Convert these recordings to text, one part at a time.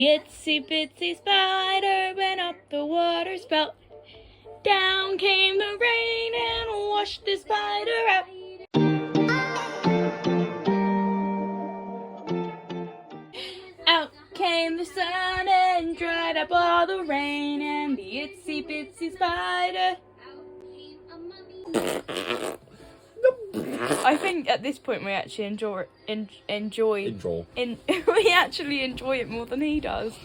Itsy bitsy spider went up the water spout. Down came the rain and washed the spider out. Out came the sun and dried up all the rain, and the itsy bitsy spider. I think at this point we actually enjoy we actually enjoy it more than he does.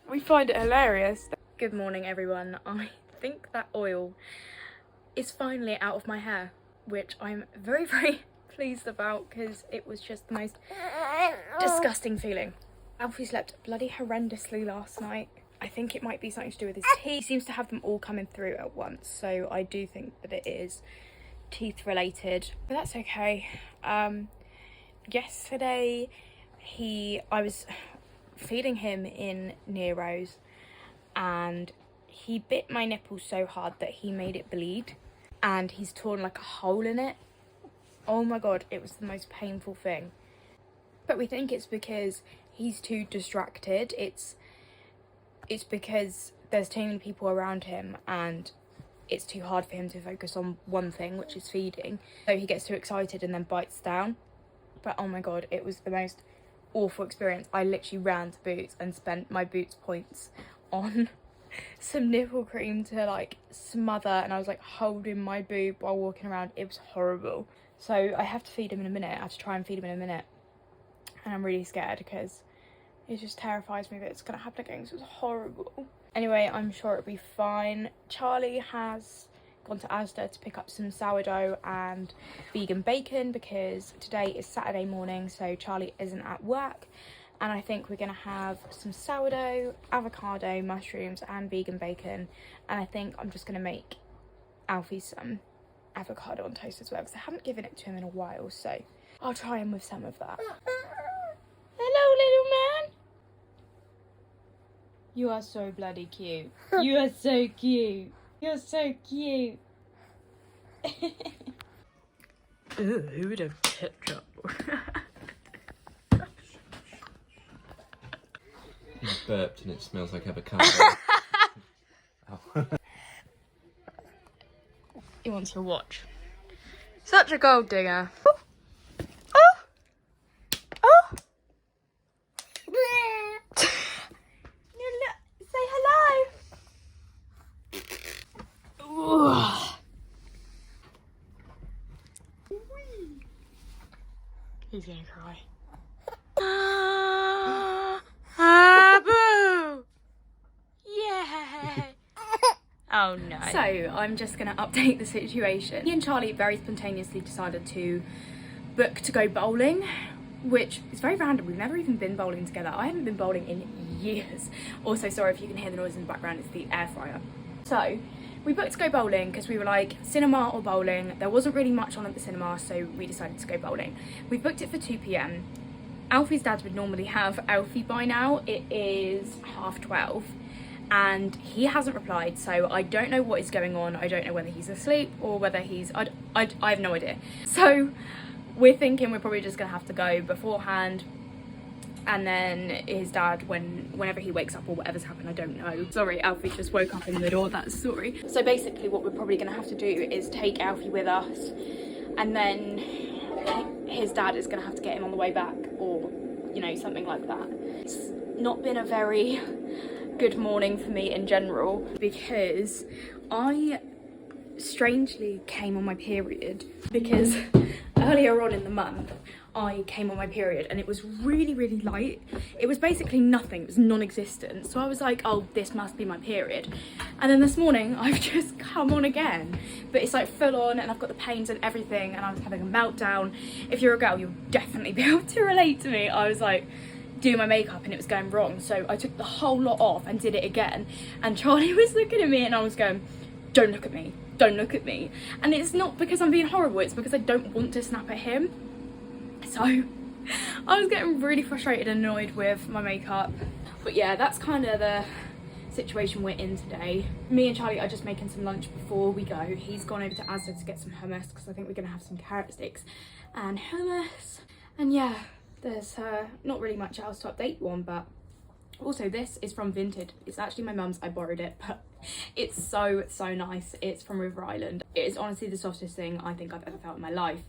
We find it hilarious. Good morning, everyone. I think that oil is finally out of my hair, which I'm very, very pleased about because it was just the most disgusting feeling. Alfie slept bloody horrendously last night. I think it might be something to do with his teeth. He seems to have them all coming through at once, so I do think that it is teeth related, but that's okay. Yesterday I was feeding him in Nero's and he bit my nipple so hard that he made it bleed and he's torn like a hole in it. Oh my god, it was the most painful thing. But we think it's because he's too distracted. It's because there's too many people around him and it's too hard for him to focus on one thing, which is feeding. So he gets too excited and then bites down. But oh my god, it was the most awful experience. I literally ran to Boots and spent my Boots points on some nipple cream to like smother, and I was like holding my boob while walking around. It was horrible. So I have to feed him in a minute. I have to try and feed him in a minute. And I'm really scared because it just terrifies me that it's gonna happen again. So it's horrible. Anyway, I'm sure it'll be fine. Charlie has gone to INSTA to pick up some sourdough and vegan bacon because today is Saturday morning, so Charlie isn't at work. And I think we're gonna have some sourdough, avocado, mushrooms and vegan bacon. And I think I'm just gonna make Alfie some avocado on toast as well because I haven't given it to him in a while, so I'll try him with some of that. Hello, little man. You are so bloody cute. You are so cute. You're so cute. Ooh, who would have ketchup? You burped and it smells like avocado. Oh. He wants to watch. Such a gold digger. He's gonna cry. Boo! Yeah! Oh no. So, I'm just gonna update the situation. Me and Charlie very spontaneously decided to book to go bowling, which is very random. We've never even been bowling together. I haven't been bowling in years. Also, sorry if you can hear the noise in the background, it's the air fryer. So, we booked to go bowling because we were like, cinema or bowling. There wasn't really much on at the cinema, so we decided to go bowling. We booked it for 2 p.m. Alfie's dad would normally have Alfie by now. It is 12:30 and he hasn't replied, so I don't know what is going on. I don't know whether he's asleep or whether he's... I have no idea. So we're thinking we're probably just gonna have to go beforehand, and then his dad, whenever he wakes up or whatever's happened, I don't know. Sorry, Alfie just woke up in the door, that's sorry. So basically what we're probably gonna have to do is take Alfie with us, and then his dad is gonna have to get him on the way back, or, you know, something like that. It's not been a very good morning for me in general because I strangely came on my period because earlier on in the month I came on my period and it was really, really light. It was basically nothing, it was non-existent. So I was like, oh, this must be my period. And then this morning I've just come on again, but it's like full on and I've got the pains and everything and I was having a meltdown. If you're a girl, you'll definitely be able to relate to me. I was like doing my makeup and it was going wrong. So I took the whole lot off and did it again. And Charlie was looking at me and I was going, don't look at me, don't look at me. And it's not because I'm being horrible, it's because I don't want to snap at him. So I was getting really frustrated and annoyed with my makeup. But yeah, that's kind of the situation we're in today. Me and Charlie are just making some lunch before we go. He's gone over to Asda to get some hummus because I think we're going to have some carrot sticks and hummus. And yeah, there's not really much else to update you on, but Also, this is from Vinted. It's actually my mum's. I borrowed it, but it's so nice. It's from River Island. It is honestly the softest thing I think I've ever felt in my life.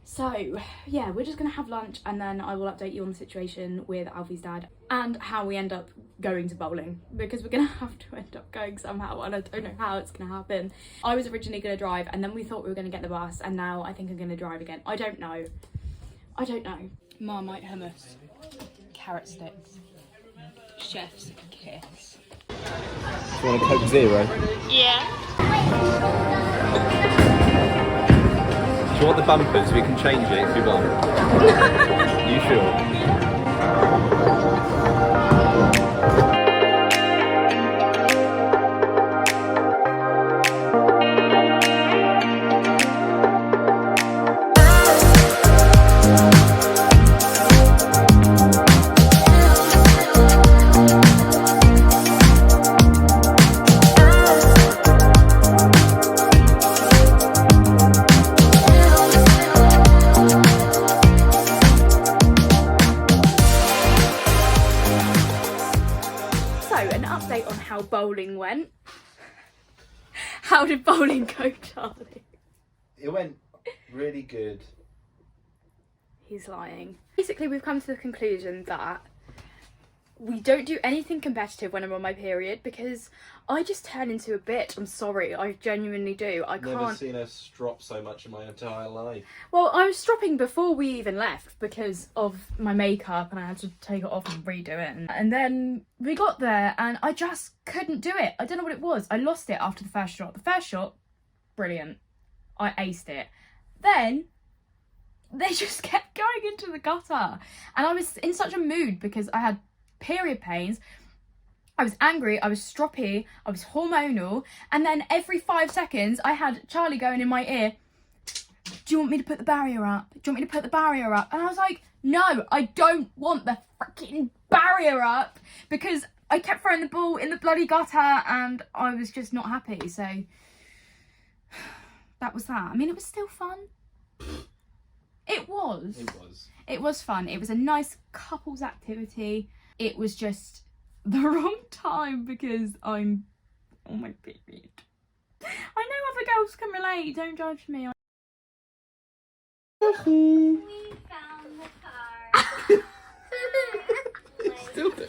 So yeah, we're just gonna have lunch and then I will update you on the situation with Alfie's dad and how we end up going to bowling, because we're gonna have to end up going somehow and I don't know how it's gonna happen. I was originally gonna drive and then we thought we were gonna get the bus, and now I think I'm gonna drive again. I don't know. Marmite hummus, carrot sticks, chef's kiss. Do you want a Coke Zero? Yeah. Do you want the bumpers? We can change it if you want. You sure? Bowling went. How did bowling go, Charlie? It went really good. He's lying. Basically, we've come to the conclusion that we don't do anything competitive when I'm on my period because I just turn into a bitch. I'm sorry, I genuinely do. I can't. Never seen her strop so much in my entire life. Well, I was stropping before we even left because of my makeup and I had to take it off and redo it. And then we got there and I just couldn't do it. I don't know what it was. I lost it after the first shot. The first shot, brilliant. I aced it. Then they just kept going into the gutter. And I was in such a mood because I had period pains, I was angry, I was stroppy, I was hormonal, and then every 5 seconds I had Charlie going in my ear, do you want me to put the barrier up? Do you want me to put the barrier up? And I was like, no, I don't want the freaking barrier up, because I kept throwing the ball in the bloody gutter and I was just not happy. So that was that. I mean, it was still fun. It was. It was fun. It was a nice couples activity. It was just the wrong time because I'm on my period. I know other girls can relate, don't judge me. We found the car. Still do.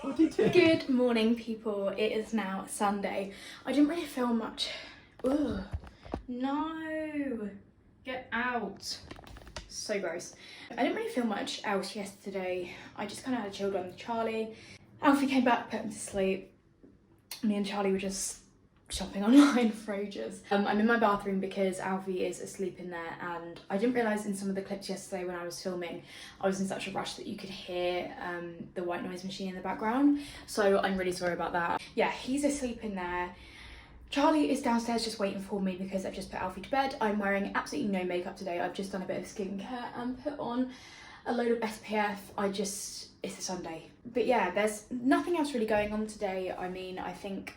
What did you do? Good morning, people. It is now Sunday. I didn't really feel much. Ugh. No. Get out. So gross. I didn't really feel much else yesterday. I just kind of had a chilled one with Charlie. Alfie came back, put him to sleep. Me and Charlie were just shopping online for ages. I'm in my bathroom because Alfie is asleep in there, and I didn't realise in some of the clips yesterday when I was filming I was in such a rush that you could hear the white noise machine in the background, so I'm really sorry about that. Yeah, he's asleep in there. Charlie is downstairs just waiting for me because I've just put Alfie to bed. I'm wearing absolutely no makeup today. I've just done a bit of skincare and put on a load of SPF. it's a Sunday. But yeah, there's nothing else really going on today. I mean, I think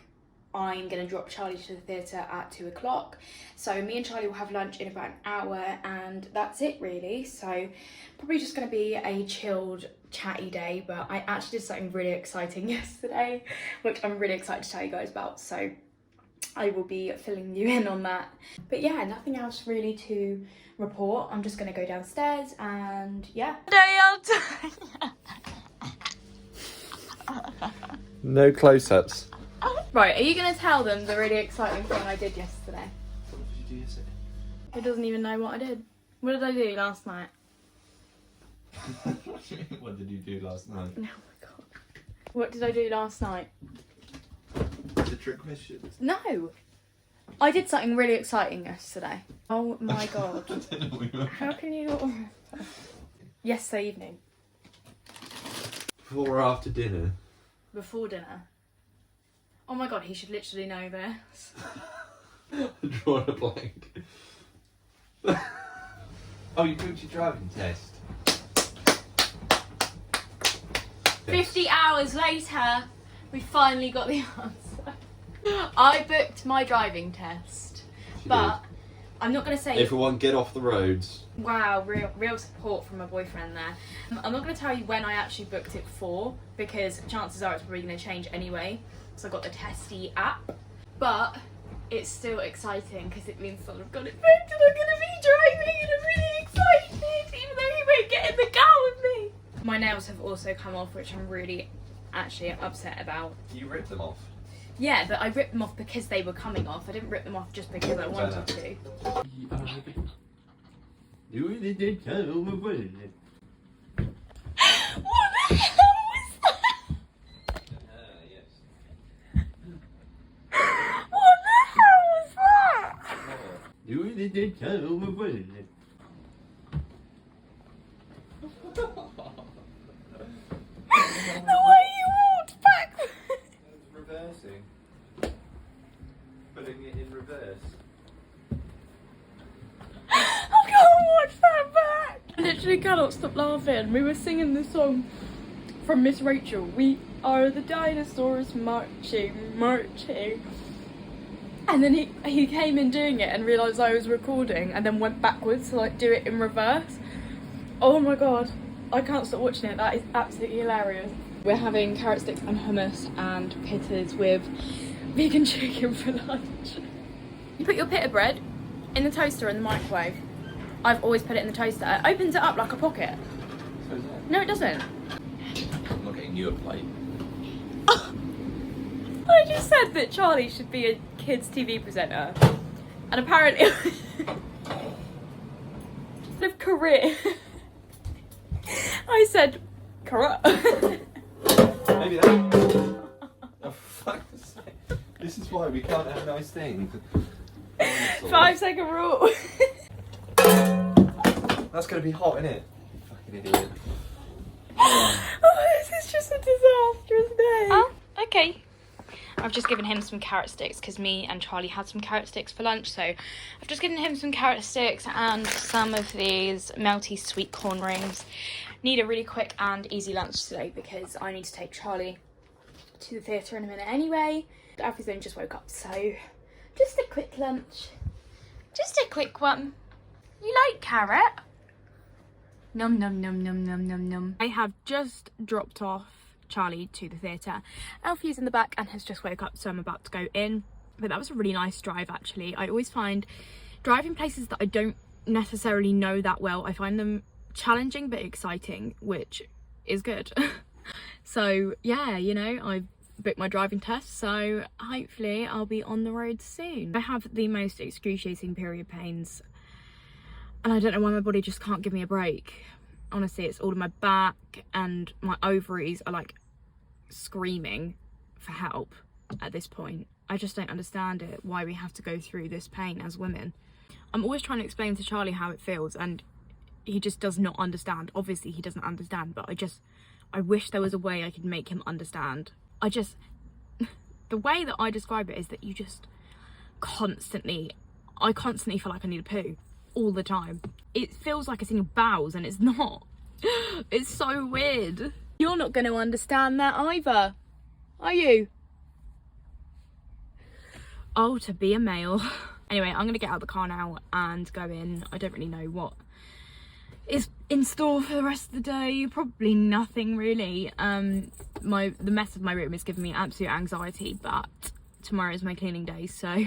I'm gonna drop Charlie to the theatre at 2 o'clock. So me and Charlie will have lunch in about an hour and that's it really. So probably just gonna be a chilled, chatty day, but I actually did something really exciting yesterday, which I'm really excited to tell you guys about. So I will be filling you in on that. But yeah, nothing else really to report. I'm just gonna go downstairs and yeah. No close-ups. Right, are you gonna tell them the really exciting thing I did yesterday? What did you do yesterday? He doesn't even know what I did. What did I do last night? What did you do last night? Oh my god. What did I do last night? The trick question. No! I did something really exciting yesterday. Oh my god. I don't know what you were. How can you not remember? Yesterday evening. Before or after dinner? Before dinner. Oh my god, he should literally know this. Draw a blank. Oh, you booked your driving test. 50 hours later, we finally got the answer. I booked my driving test, but I'm not going to say... Everyone get off the roads. Wow, real support from my boyfriend there. I'm not going to tell you when I actually booked it for, because chances are it's probably going to change anyway. So I got the Testy app. But it's still exciting because it means that I've got it booked and I'm going to be driving and I'm really excited, even though he won't get in the car with me. My nails have also come off, which I'm really actually upset about. You ripped them off? Yeah, but I ripped them off because they were coming off. I didn't rip them off just because I wanted to. You did tell me. What the hell was that? Yes. What the hell was that? You did tell me. The way you walked back. Reversing. Putting it in reverse. I can't watch that back. I literally cannot stop laughing. We were singing the song from Miss Rachel. We are the dinosaurs marching, marching. And then he came in doing it and realised I was recording and then went backwards to like do it in reverse. Oh my god. I can't stop watching it. That is absolutely hilarious. We're having carrot sticks and hummus and pittas with vegan chicken for lunch. You put your pita bread in the toaster in the microwave. I've always put it in the toaster. It opens it up like a pocket. So is that? No, it doesn't. I'm not getting you a plate. I just said that Charlie should be a kids' TV presenter. And apparently... of career. I said, corrupt. Maybe that. Oh, fuck's sake. This is why we can't have nice things. 5 second rule. That's gonna be hot, isn't it? Fucking idiot. Oh, this is just a disastrous day. Oh, okay. I've just given him some carrot sticks because me and Charlie had some carrot sticks for lunch, so I've just given him some carrot sticks and some of these melty sweet corn rings. Need a really quick and easy lunch today because I need to take Charlie to the theatre in a minute anyway. Alfie's only just woke up, so just a quick lunch. Just a quick one. You like carrot? Num num num num num num num. I have just dropped off Charlie to the theatre. Alfie's in the back and has just woke up, so I'm about to go in. But that was a really nice drive actually. I always find driving places that I don't necessarily know that well, I find them challenging but exciting, which is good. So yeah, you know, I've booked my driving test, so hopefully I'll be on the road soon. I have the most excruciating period pains and I don't know why my body just can't give me a break. Honestly, it's all in my back and my ovaries are like screaming for help at this point. I just don't understand it, why we have to go through this pain as women. I'm always trying to explain to Charlie how it feels and he just does not understand. Obviously he doesn't understand, but I wish there was a way I could make him understand. The way that I describe it is that you just I constantly feel like I need a poo all the time. It feels like it's in your bowels and it's not. It's so weird. You're not going to understand that either, are you? Oh, to be a male. Anyway, I'm going to get out of the car now and go in. I don't really know what is in store for the rest of the day. Probably nothing really. The mess of my room is giving me absolute anxiety, but tomorrow is my cleaning day, so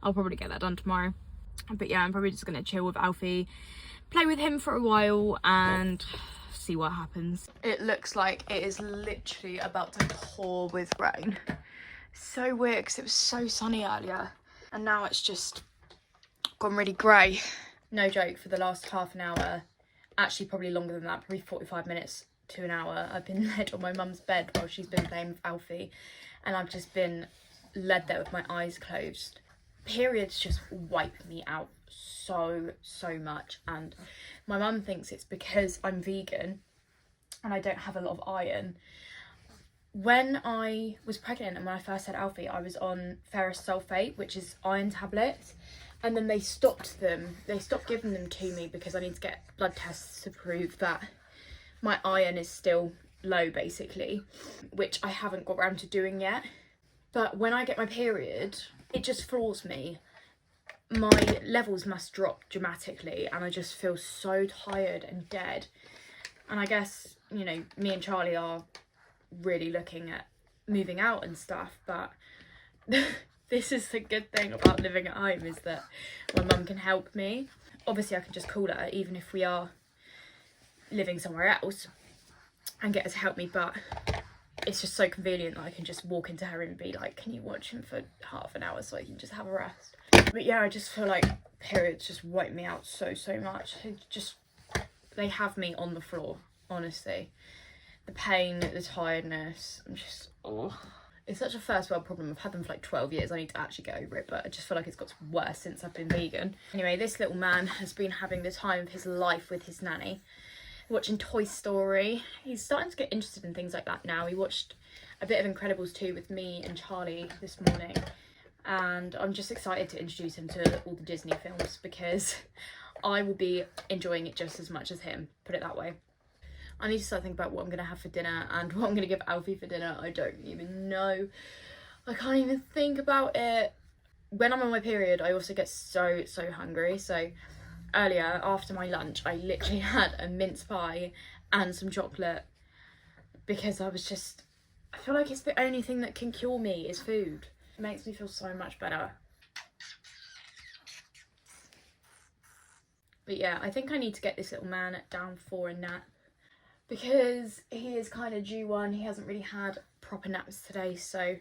I'll probably get that done tomorrow. But yeah, I'm probably just gonna chill with Alfie, play with him for a while and see what happens. It looks like it is literally about to pour with rain. So weird because it was so sunny earlier and now it's just gone really grey. No joke, for the last half an hour, actually probably longer than that, probably 45 minutes to an hour, I've been led on my mum's bed while she's been playing with Alfie and I've just been led there with my eyes closed. Periods just wipe me out so much, and my mum thinks it's because I'm vegan and I don't have a lot of iron. When I was pregnant and when I first had Alfie, I was on ferrous sulfate, which is iron tablets, and then they stopped giving them to me because I need to get blood tests to prove that my iron is still low basically, which I haven't got around to doing yet. But when I get my period, it just floors me. my levels must drop dramatically and I just feel so tired and dead. And I guess, you know, me and Charlie are really looking at moving out and stuff, but this is the good thing about living at home, is that my mum can help me. Obviously I can just call her even if we are living somewhere else and get her to help me, but it's just so convenient that I can just walk into her and be like, can you watch him for half an hour so I can just have a rest. But yeah, I just feel like periods just wipe me out so much. They have me on the floor, honestly. The pain, the tiredness, I'm just, oh. It's such a first world problem. I've had them for like 12 years. I need to actually get over it, but I just feel like it's got worse since I've been vegan. Anyway, this little man has been having the time of his life with his nanny, watching Toy Story. He's starting to get interested in things like that now. He watched a bit of Incredibles 2 with me and Charlie this morning, and I'm just excited to introduce him to all the Disney films because I will be enjoying it just as much as him, put it that way. I need to start thinking about what I'm going to have for dinner and what I'm going to give Alfie for dinner. I don't even know. I can't even think about it. When I'm on my period, I also get so hungry. So earlier, after my lunch, I literally had a mince pie and some chocolate because I feel like it's the only thing that can cure me is food. It makes me feel so much better. But yeah, I think I need to get this little man down for a nap because he is kind of due one. He hasn't really had proper naps today, so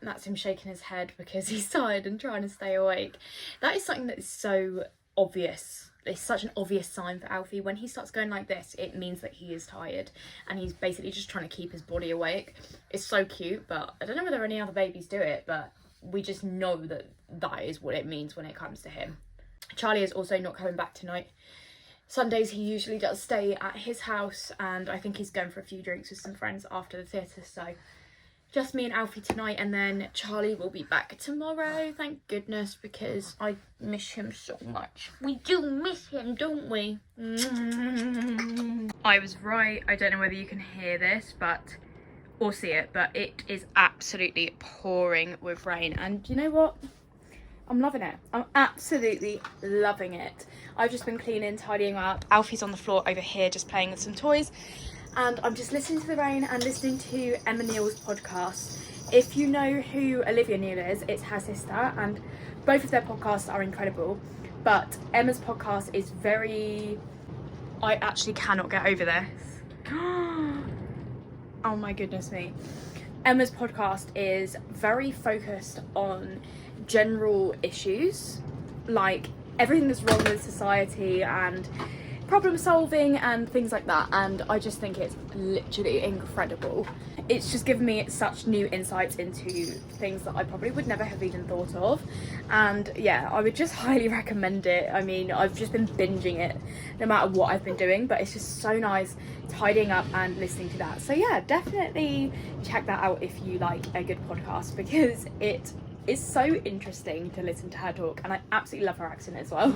that's him shaking his head because he's tired and trying to stay awake. That is something that is so obvious. It's such an obvious sign for Alfie. When he starts going like this, it means that he is tired and he's basically just trying to keep his body awake. It's so cute, but I don't know whether any other babies do it, but we just know that that is what it means when it comes to him. Charlie is also not coming back tonight. Sundays he usually does stay at his house, and I think he's going for a few drinks with some friends after the theatre, so just me and Alfie tonight, and then Charlie will be back tomorrow, thank goodness, because I miss him so much. We do miss him, don't we? I was right. I don't know whether you can hear this or see it, but it is absolutely pouring with rain, and you know what? I'm loving it. I'm absolutely loving it. I've just been cleaning, tidying up. Alfie's on the floor over here just playing with some toys. And I'm just listening to the rain and listening to Emma Neal's podcast. If you know who Olivia Neal is, it's her sister. And both of their podcasts are incredible. But Emma's podcast is very... I actually cannot get over this. Oh my goodness me. Emma's podcast is very focused on general issues, like everything that's wrong with society and problem solving and things like that, and I just think it's literally incredible. It's just given me such new insights into things that I probably would never have even thought of, and yeah, I would just highly recommend it. I mean, I've just been binging it no matter what I've been doing, but it's just so nice tidying up and listening to that. So yeah, definitely check that out if you like a good podcast, because it is so interesting to listen to her talk, and I absolutely love her accent as well.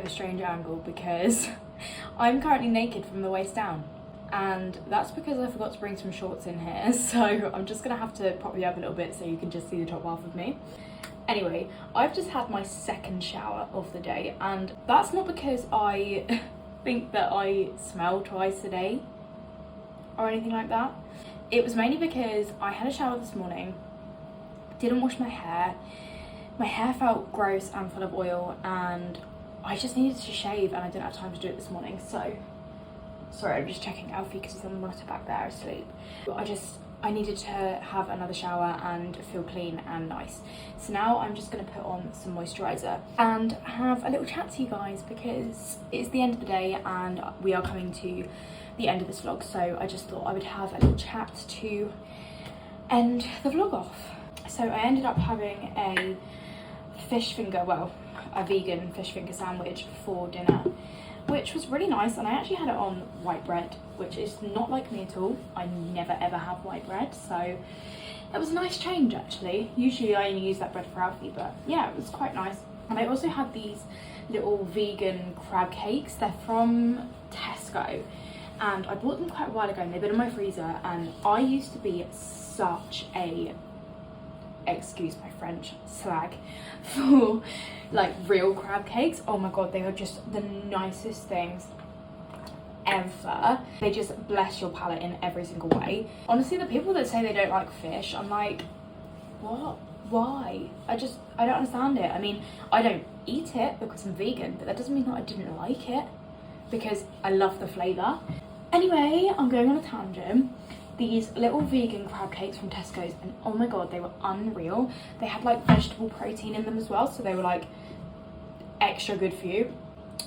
Strange angle because I'm currently naked from the waist down, and that's because I forgot to bring some shorts in here, so I'm just gonna have to prop you up a little bit so you can just see the top half of me. Anyway, I've just had my second shower of the day, and that's not because I think that I smell twice a day or anything like that. It was mainly because I had a shower this morning, didn't wash my hair felt gross and full of oil, and I just needed to shave and I didn't have time to do it this morning. So sorry, I'm just checking Alfie because he's on the monitor back there asleep. But I just I needed to have another shower and feel clean and nice. So now I'm just going to put on some moisturiser and have a little chat to you guys, because it's the end of the day and we are coming to the end of this vlog. So I just thought I would have a little chat to end the vlog off. So I ended up having a fish finger, well, a vegan fish finger sandwich for dinner, which was really nice, and I actually had it on white bread, which is not like me at all. I never ever have white bread, so it was a nice change actually. Usually I only use that bread for Alfie, but yeah, it was quite nice. And I also had these little vegan crab cakes. They're from Tesco, and I bought them quite a while ago, and they've been in my freezer, and I used to be such a, excuse my French, slag for like real crab cakes. Oh my god, they are just the nicest things ever. They just bless your palate in every single way. Honestly, the people that say they don't like fish, I'm like, what? Why? I don't understand it. I mean, I don't eat it because I'm vegan, but that doesn't mean that I didn't like it, because I love the flavour. Anyway, I'm going on a tangent. These little vegan crab cakes from Tesco's, and oh my god, they were unreal. They had like vegetable protein in them as well, so they were like extra good for you.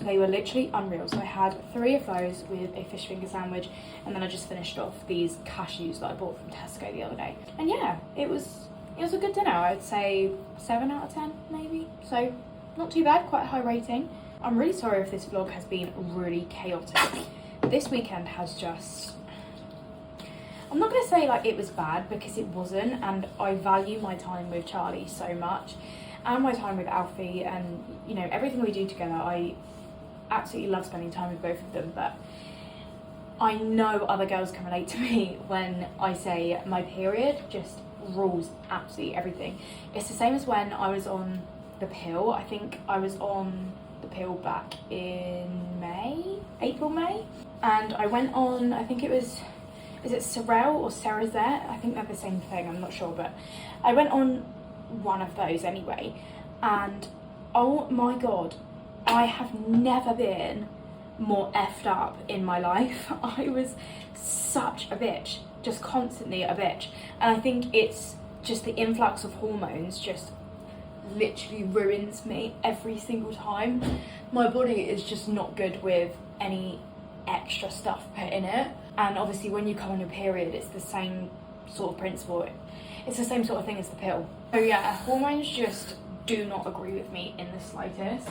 They were literally unreal. So I had 3 of those with a fish finger sandwich, and then I just finished off these cashews that I bought from Tesco the other day. And yeah, it was a good dinner. I'd say 7 out of 10 maybe, so not too bad, quite a high rating. I'm really sorry if this vlog has been really chaotic. This weekend has just, I'm not going to say like it was bad, because it wasn't, and I value my time with Charlie so much, and my time with Alfie, and you know, everything we do together. I absolutely love spending time with both of them, but I know other girls can relate to me when I say my period just rules absolutely everything. It's the same as when I was on the pill. I think I was on the pill back in April, May, and I went on, I think it was, is it Sorel or Cerazette? I think they're the same thing, I'm not sure, but I went on one of those anyway, and oh my god, I have never been more effed up in my life. I was such a bitch, just constantly a bitch, and I think it's just the influx of hormones just literally ruins me every single time. My body is just not good with any extra stuff put in it. And obviously when you come on your period, it's the same sort of principle. It's the same sort of thing as the pill. So yeah, hormones just do not agree with me in the slightest.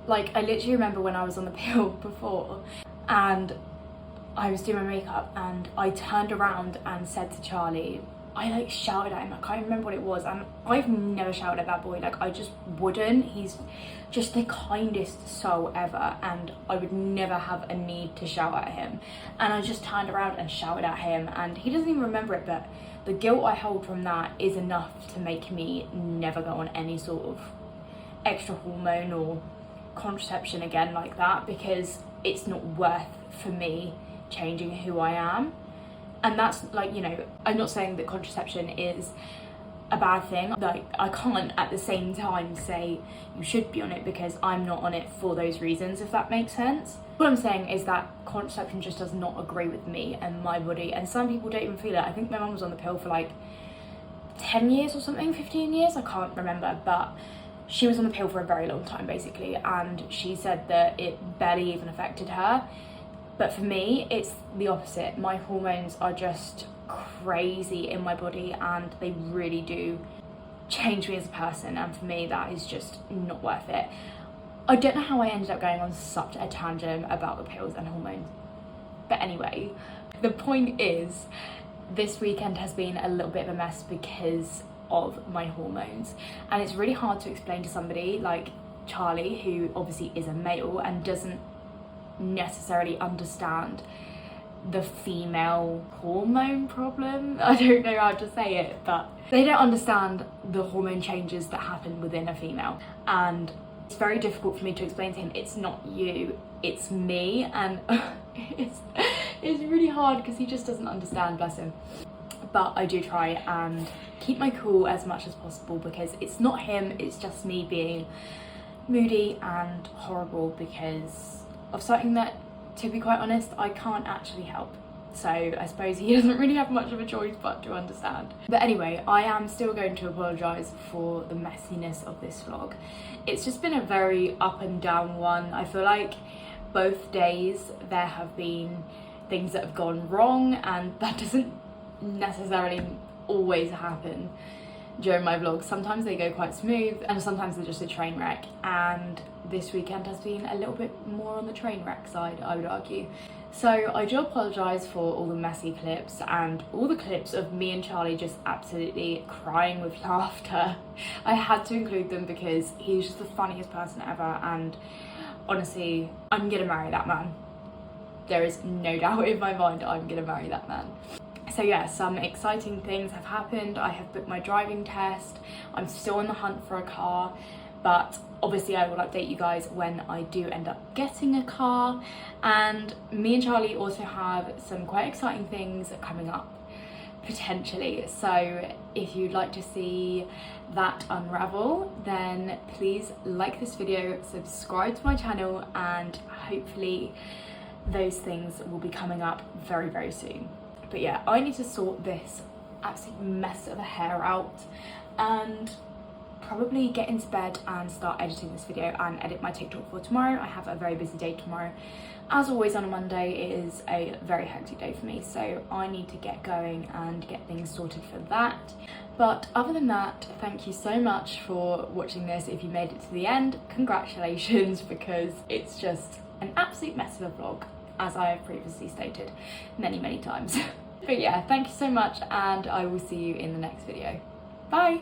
Like, I literally remember when I was on the pill before, and I was doing my makeup, and I turned around and said to Charlie, I like shouted at him, I can't remember what it was, and I've never shouted at that boy, like I just wouldn't. He's just the kindest soul ever, and I would never have a need to shout at him, and I just turned around and shouted at him, and he doesn't even remember it, but the guilt I hold from that is enough to make me never go on any sort of extra hormone or contraception again like that, because it's not worth for me changing who I am. And that's like, you know, I'm not saying that contraception is a bad thing. Like, I can't at the same time say you should be on it, because I'm not on it for those reasons, if that makes sense. What I'm saying is that contraception just does not agree with me and my body, and some people don't even feel it. I think my mum was on the pill for like 10 years or something, 15 years, I can't remember, but she was on the pill for a very long time basically, and she said that it barely even affected her. But for me, it's the opposite. My hormones are just crazy in my body, and they really do change me as a person, and for me that is just not worth it. I don't know how I ended up going on such a tangent about the pills and hormones, but anyway, the point is, this weekend has been a little bit of a mess because of my hormones, and it's really hard to explain to somebody like Charlie, who obviously is a male and doesn't necessarily understand the female hormone problem. I don't know how to say it, but they don't understand the hormone changes that happen within a female, and it's very difficult for me to explain to him, it's not you, it's me, and it's really hard because he just doesn't understand, bless him. But I do try and keep my cool as much as possible, because it's not him, it's just me being moody and horrible because of something that, to be quite honest, I can't actually help. so I suppose he doesn't really have much of a choice but to understand. But anyway, I am still going to apologise for the messiness of this vlog. It's just been a very up and down one. I feel like both days there have been things that have gone wrong, and that doesn't necessarily always happen during my vlogs. Sometimes they go quite smooth and sometimes they're just a train wreck, and this weekend has been a little bit more on the train wreck side, I would argue. So I do apologise for all the messy clips and all the clips of me and Charlie just absolutely crying with laughter. I had to include them because he's just the funniest person ever, and honestly, I'm gonna marry that man. There is no doubt in my mind I'm gonna marry that man. So yeah, some exciting things have happened. I have booked my driving test. I'm still on the hunt for a car, but obviously I will update you guys when I do end up getting a car. And me and Charlie also have some quite exciting things coming up, potentially. So if you'd like to see that unravel, then please like this video, subscribe to my channel, and hopefully those things will be coming up very, very soon. But yeah, I need to sort this absolute mess of a hair out and probably get into bed and start editing this video and edit my TikTok for tomorrow. I have a very busy day tomorrow. As always on a Monday, it is a very hectic day for me, so I need to get going and get things sorted for that. But other than that, thank you so much for watching this. If you made it to the end, congratulations, because it's just an absolute mess of a vlog, as I have previously stated many times. But yeah, thank you so much, and I will see you in the next video. Bye!